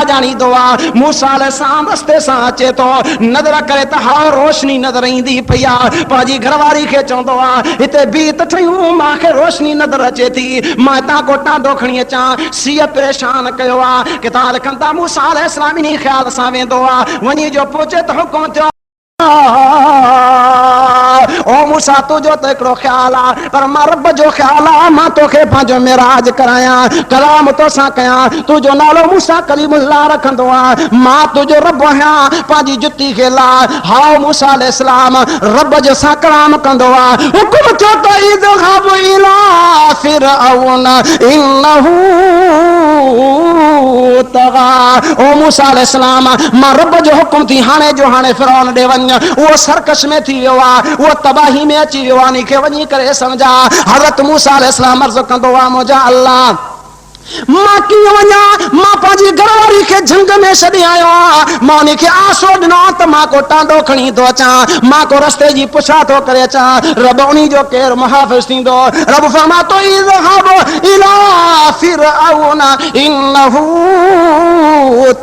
जानी दुआ मूसा अलैहिस्सलाम रस्ते सां अचे तो नज़र करे त हा रोशनी नज़र ईंदी पया पाजी घरवारी खे चवंदो आ हिते बीत ठयूं मांखे रोशनी नज़र अचे थी मां हितां को टांडो खणी अचां सीअ परेशान कयो आ किताब लिखनि था मूसा अलैहिस्सलाम इन ख़्याल सां वेंदो आ वञी जो पहुचे त हुकुम थियो ओ मूसा तुझो तो एकड़ो ख्याल आ पर मां रब जो ख्याल आ मां तोखे पंहिंजो मेराज करायां कलाम तोसां कयां तुझो नालो मूसा कलीमुल्लाह रखंदो आ मां तुझो रब आहियां पंहिंजी जुती खे ला हाओ मूसा अलैहिस्सलाम रब जे सां कलाम कंदो आ हुकुम थियो त इज़हब इला फिरऔन इन्नहु तगा ओ मूसा अलैहिस्सलाम मां रब जो हुकुम थी हाणे जो हाणे फिरौन ॾे वञ वो सर्कस में थी वियो आ वो तबाही में अची वियो आ नी खे वञी करे समझा हज़रत मूसा अलैहिस्सलाम अर्ज़ कंदो आ मुंहिंजा अल्लाह मां कीअं वञा मां पंहिंजी घरवारी खे झंग में छॾे आयो आहियां मां उन खे आसो ॾिनो त मां को टांडो खणी थो अचां मां को रस्ते जी पुछा थो करे अचां रब उन जो केरु मुहाफ़िज़ थींदो रब फरमा तो इज़हब इला फिरऔन इन्नहु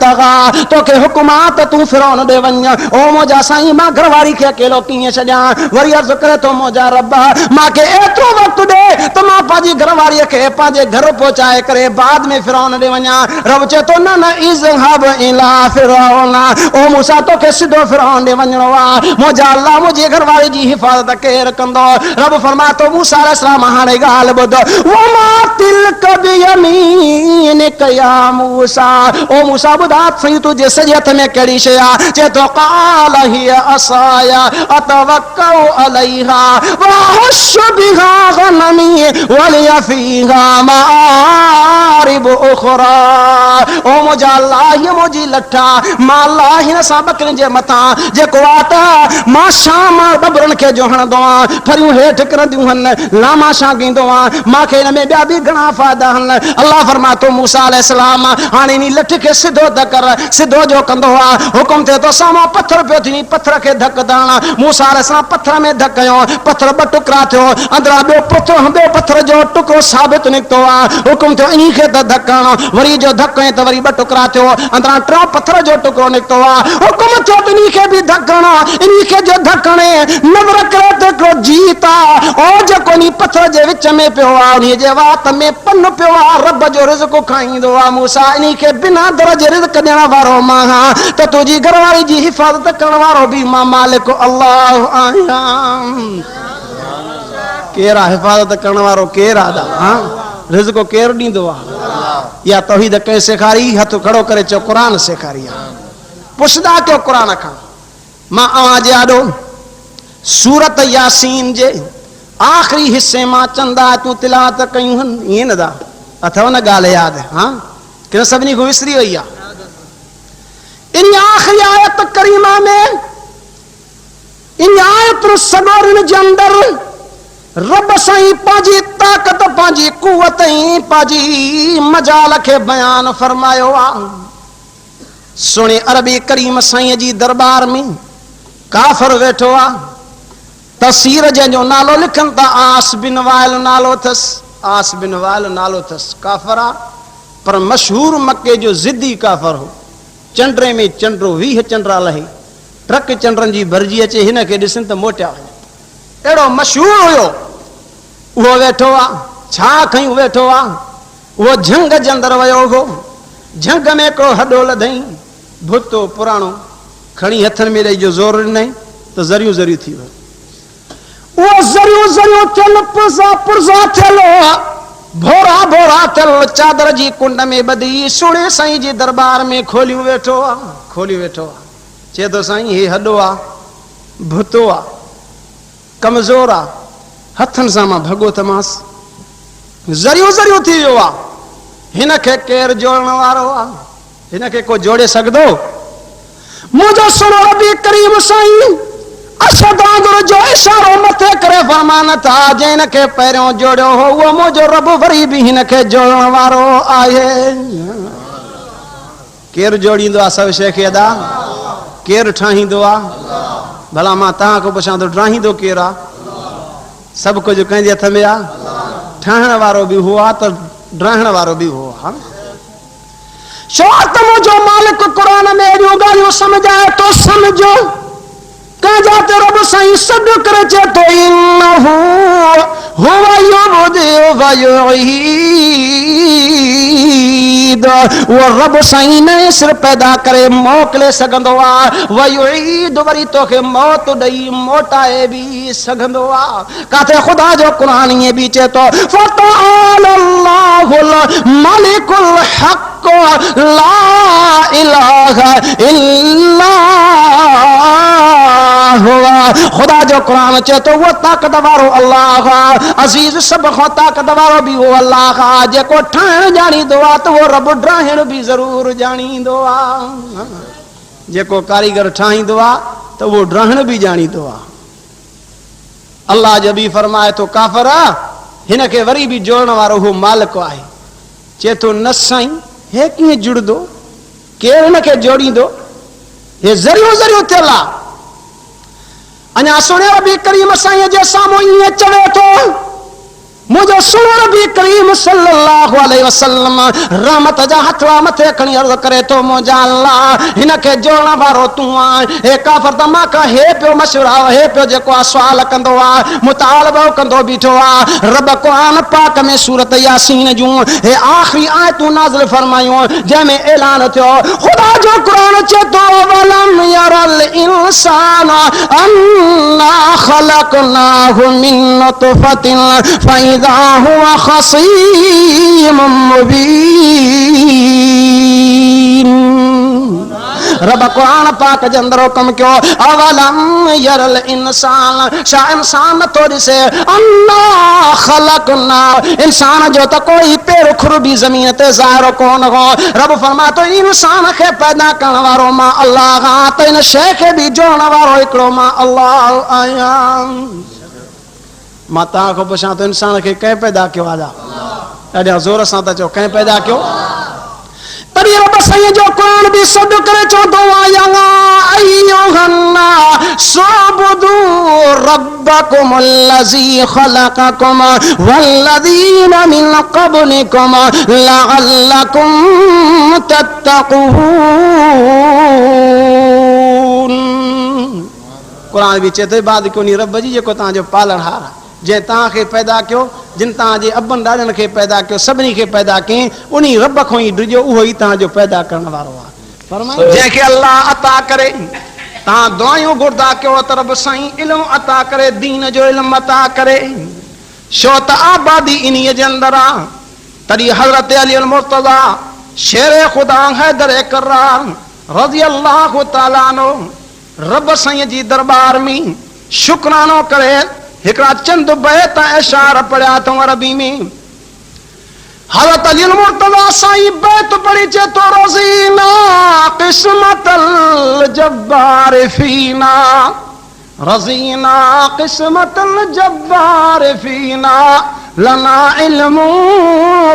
तगा तोखे हुकुम आ त तूं फिरौन ॾे वञ ओ मुंहिंजा साईं मां घरवारी खे अकेलो कीअं छॾियां वरी अर्ज़ करे थो मुंहिंजा रब मूंखे एतिरो वक़्तु ॾे त मां पंहिंजी घरवारीअ खे पंहिंजे घर पहुचाए करे बाद में फिरौन ॾे वञा रब चए तो न इज़हब इला फिरऔन ओ मूसा तोखे सिधो फिरौन ॾे वञणो आहे मुंहिंजा अल्लाह मुंहिंजी घरवारी जी हिफ़ाज़त केरु कंदो रब फरमा तो मूसा अलैहिस्सलाम हाणे ॻाल्हि ॿुध वमा तिलक बियमीनिक या मूसा ओ मूसा ॿुधा सही तुंहिंजे सॼे हथ में कहिड़ी शइ आहे चए तो क़ाल हिय असाया अतवक्कउ अलैहा वअहुश्शु बिहा गनमी वलिय फीहा मारिब उखरा ओ मुंहिंजा अल्लाह हीअ मुंहिंजी लठा मां अल्लाह हिन सां ॿकरियुनि जे मथां जेको वाट मां शाम ॿबरनि खे जो हणंदो आहियां फरियूं हेठि किरंदियूं आहिनि लामा छांगींदो आहियां मूंखे हिन में ॿिया बि घणा फ़ाइदा आहिनि अल्लाह फरमातो मूसा अलैहिस्सलाम हाणे इन लठ खे सिधो ध कर सिधो जो कंदो आहे हुकुम थिए तो साम्हूं पत्थर पियो थी पत्थर खे धक दाण मूसा अलैहिस्सलाम पत्थर में धक कयो पत्थर ॿ टुकड़ा थियो अंदरां ॿियो पत्थर जो टुकड़ो साबित निकितो आहे हुकुम थियो इन खे त धकण वरी जो धक कयो त वरी ॿ टुकड़ा थियो अंदरां टियों पत्थर जो टुकड़ो निकितो आहे हुकुम थियो त इन खे बि धकण इन खे जो धकणे नज़र करे त हिकिड़ो जीत आहे ओ जेको इन पत्थर जे विच में पियो आहे उन जे वात में पन पियो आहे रब जो रिज़्क़ खाईंदो आहे मूसा इन खे बिना दर जे रिज़्क़ ॾियण वारो मां आहियां त तुंहिंजी घरवारी जी हिफ़ाज़त करण वारो बि मां मालिक अल्लाह आहियां केरु आहे हिफ़ाज़त करण वारो केरु आहे रिज़्क़ केरु ॾींदो आहे या तौहीद कंहिं सेखारी हथ खड़ो करे चओ क़ुरान सेखारी आहे पुछंदा कयो क़ुरान खां मां अवां जे आॾो सूरत यासीन जे आख़िरी हिस्से मां चंद आयतूं तिलावत कयूं आहिनि ईअं न दा अथव न ॻाल्हि यादि हा की सभिनी खां विसरी वई आहे इन आख़िरी आयत करीमा में इन आयत सॻोरनि जे अंदरि रब साईं पंहिंजी ताक़त पंहिंजी कुवत पंहिंजी मजाल खे बयान फरमायो आहे सुणे अरबी करीम साईं जी दरबार में काफ़र वेठो आहे तफसीर जंहिंजो नालो लिखनि था आस बिन वाइल नालो अथसि आस बिन वाइल नालो अथसि काफ़र आहे पर मशहूर मके जो ज़िद्दी काफ़र हो चंड्रे में चंड्रो 20 चंड्रा लहे ट्रक चंड्रनि जी भरिजी अचे हिन खे ॾिसनि त मोटिया वञे अहिड़ो मशहूर हुयो उहो वेठो आहे छा खयूं वेठो आहे उहो झंग जे अंदरि वियो हो झंग में हिकिड़ो हॾो लधई भुतो पुराणो खणी हथनि में ॾेई जो ज़ोर ॾिनई त ज़रियूं ज़रियूं थी वियो उहो ज़रियूं ज़रियूं थियल पुरज़ा थियल भोरा भोरा थियल चादर जी कुंड में ॿधी सुणे साईं जी दरबार में खोलियूं वेठो आहे चए थो साईं हे हॾो आहे भुतो आहे कमज़ोर आहे हथनि सां मां भॻो थमांसि ज़रियूं ज़रियूं थी वियो आहे हिन खे केरु जोड़ण वारो आहे हिन खे को जोड़े सघंदो मुंहिंजो सुनो रबी करीम साईं अशद वांगुरु जो इशारो मथे करे फरमान था जंहिं हिन खे पहिरियों जोड़ियो हो उहो मुंहिंजो रब वरी बि हिन खे जोड़ण वारो आहे केरु जोड़ींदो आहे सभु शइ खे अदा केरु ठाहींदो आहे भला मां तव्हां खां पुछां थो ठाहींदो केरु आहे सभु कुझु कंहिंजे हथ में आहे ठाहिण वारो बि हुओ आहे त ड्राहण वारो बि हुओ आहे छो त मुंहिंजो मालिक क़ुरान में अहिड़ियूं ॻाल्हियूं समझाए तो समझो काजा ते रब साईं सॾ करे चए तो इन्नहू हुव युब्दि व युईद वो रब साईं नए सिर पैदा करे मोकिले सघंदो आहे व युईद वरी तोखे मौत ॾेई मोटाए बि सघंदो आहे काथे ख़ुदा जो क़ुरान ईअं बि चए तो फतअल्लाहुल मलिकुल हक़ ला इलाहा इल्ला खुदा जो कुरान चए तो वो ताकत वारो अल्लाह अजीज सब खो ताकत वारो भी वो अल्लाह जेको ठाहिण ॼाणींदो आहे तो वो रब ड्राहिण भी जरूर ॼाणींदो आहे जेको कारीगर ठाहींदो आहे तो वो ड्राहिण भी ॼाणींदो आहे अल्लाह जो भी फरमाए तो काफ़र हिन खे वरी भी जोड़ण वारो वो मालिक आहे चए तो न साईं हे कीअं जुड़ंदो केरु हिन खे जोड़ींदो हे ज़रियो ज़रियो थियल आहे अञा सुणे रबी करीम साईं जे साम्हूं ईअं चवे थो मुझे सुनो नबी करीम सल्लल्लाहु अलैहि वसल्लम रहमत जा हथड़ा मथे खणी अर्ज करे तो मुझा अल्लाह हिनके जोड़न वारो तू आ हे काफर तमा का हे पियो मशवरा हे पियो जेको सवाल कंदो आ मुतालबो कंदो बीठो आ रब कुरान पाक में सूरत यासीन जू हे आखिरी आयतूं नाज़िल फरमायूं जंहिंमें ऐलान थियो खुदा जो कुरान चए तो वलम यरल इंसान अन्ना खलकनाहु मिन नुतफतिन हुआ खसीम मुबीन रब कुरान पाक जे अंदर हुक्म कयो अवलम यरल इंसान शा इंसान तो ॾिसे अन्ना खलकना इंसान जो त कोई पैर खुर भी जमीन ते ज़ाहिर कोन हो रब फरमा तो इंसान खे पैदा करण वारो मां अल्लाह तो इन शइ खे भी जोड़न वारो हिकिड़ो मां अल्लाह आहियां मां तव्हां खां पुछां तो इंसान खे कंहिं पैदा कयो आहे ॾाढा ज़ोर सां था चओ कंहिं पैदा कयो तॾहिं रब साईं जो क़ुरान बि सॾ करे चवंदो आहे अय्युहन्ना सुबुदू रब्बकुम अल्लज़ी ख़लक़कुम वल्लज़ीना मिन क़ब्लिकुम लअल्लकुम तत्तक़ून क़ुरान भी चए थो बाद कोनी रब जी जेको तव्हांजो पालनहार जे तव्हांखे पैदा कयो जिन तव्हांजे अबनि ॾाॾनि खे पैदा कयो सभिनी खे पैदा कयईं उन रब खां ई ॾिजो उहो ई तव्हांजो पैदा करण वारो आहे जंहिंखे अल्लाह अता करे तव्हां दुआयूं घुरदा कयो त रब साईं इल्मु अता करे दीन जो इल्मु अता करे छो त आबादी इन्हीअ जे अंदरि आहे तॾहिं हज़रत अली मुर्तज़ा शेर ख़ुदा हैदर करार रज़ी अल्लाह ताला अन्हु रब साईं जी दरबार में शुक्रानो करे हिकड़ा चंद बैत इशार पढ़िया तो अरबी में हज़रत अली मुर्तज़ा साईं बैत पढ़ी चे तो रज़ीना क़िस्मतल जब्बार फीना रज़ीना क़िस्मतल जब्बार फीना लना इल्मु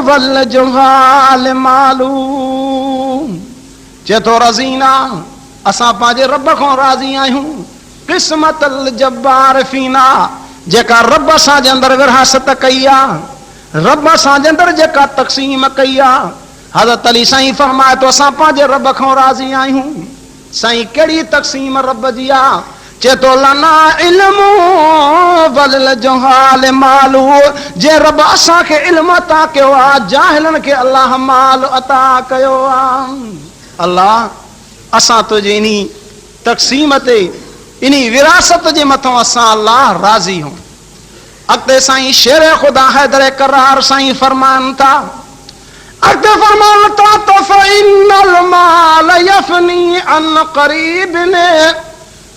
वल जुहाल मालूम चे तो रज़ीना असां पंहिंजे रब खां राज़ी आहियूं क़िस्मतल जब्बार फीना जेका रब सां जे अंदरि विरासत कई आहे रब सां जे अंदरि जेका तक़सीम कई आहे हज़रत अली साईं फरमाए तो असां पंहिंजे रब खां राज़ी आहियूं साईं कहिड़ी तक़सीम रब जी आहे चए तो लना इल्मु वल जुहाल मालू जे रब असांखे इल्मु अता कयो आहे जाहिलनि खे अल्लाह माल अता कयो आहे अल्लाह असां तुंहिंजी इन तक़सीम ते इन विरासत जे मथां असां अल्लाह राज़ी हूं अॻिते साईं शेर ख़ुदा हैदर करार साईं फरमान था अॻिते फरमान था तो फ़इन्नल माल यफ़नी अन क़रीबिन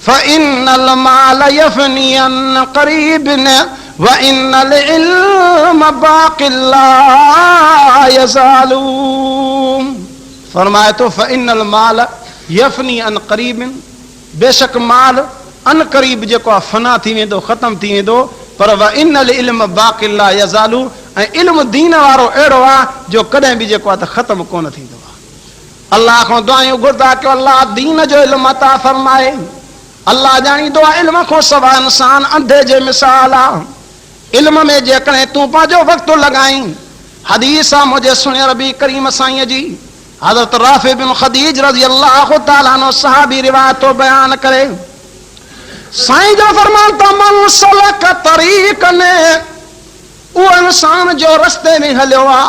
फ़इन्नल माल यफ़नी अन क़रीबिन व इन्नल इल्म बाक़िल ला यज़ालू फरमाए तो फ़इन्नल माल यफ़नी अन क़रीबिन बेशक माल अन क़रीब जेको आहे फना थी वेंदो ख़त्म थी वेंदो पर व इन्नल इल्म बाक़िल ला यज़ालू ऐं इल्मु दीन वारो अहिड़ो आहे जो कॾहिं बि जेको आहे त ख़त्म कोन थींदो आहे अल्लाह खां दुआयूं घुरदा कयो अल्लाह दीन जो इल्मु अता फरमाए अल्लाह ॼाणींदो आहे इल्म खां सवाइ इंसान अंधे जे मिसाल आहे इल्म में जेकॾहिं तूं पंहिंजो वक़्तु लॻाईं हदीस आहे मुंहिंजे सुणे रबी करीम साईं जी हजरत राफी बिन खदीज रज़ी अल्लाह तआला अन्हु सहाबी रिवायत तो बयान करे साईं जो फरमान था मन सलक तरीक ने वो इंसान जो रस्ते में हलियो आ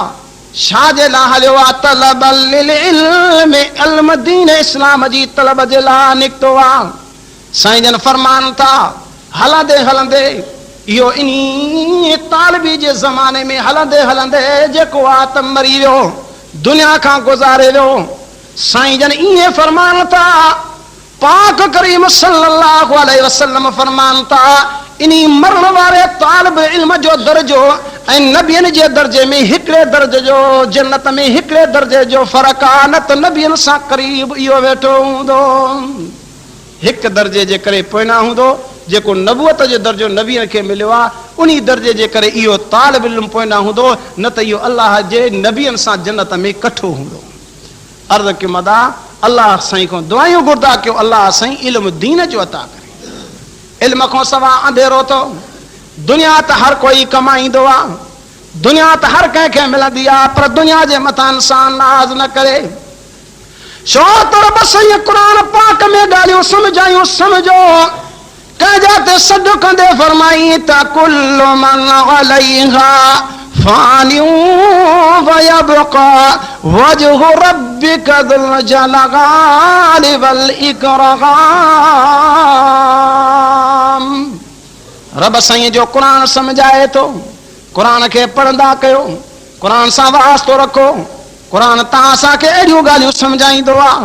शाजे ला हलियो आ तलब इल्म इल्म दीन इस्लाम जी तलब जे ला निकतो आ साईं जन फरमान था हलंदे हलंदे यो इनी तालबी जे ज़माने में हलंदे हलंदे जेको आ त मरी वियो दुनिया का गुजारे वियो साईं जन इए फरमान था पाक करीम सल्लल्लाहु अलैहि वसल्लम फरमान था इनी मरण वाले तालिब इल्म जो दर्जो ऐं नबियन जे दर्जे में हिकड़े दर्जे जो जन्नत में हिकड़े दर्जे जो फर्क आ न त नबियन सां करीब इहो वेठो हूंदो हिक दर्जे जे करे पोइना हूंदो जेको नबूअत जो दर्जो नबियन खे मिलियो आ उनी दर्जे जे करे इहो तालिब इल्म पोइना हूंदो न त इहो अल्लाह जे नबियन सां जन्नत में कठो हूंदो अर्ज़ के मदा अल्लाह साईं को दुआयूं घुरदा कयो अल्लाह साईं इल्म दीन जो अता करे इल्म को सवा अंधेरो तो दुनिया त हर कोई कमाईंदो आ दुनिया त हर कंहिंखे मिलंदी आ पर दुनिया जे मथां इंसान नाज़ न करे छो त रब साईं क़ुरान पाक में ॻाल्हियूं समझायूं समझो कंहिंजा ते सॾु कंदे फरमाई त कुल्लु मन अलैहा फानियूं वयबका वजहु रब्बिका ज़ुल जलाली वल इकराम रब साईं जो कुरान समझाए तो कुरान के पढ़ंदा कयो कुरान सां वास्तो रखो कुरान तव्हां असांखे अहिड़ियूं ॻाल्हियूं समझाईंदो आहे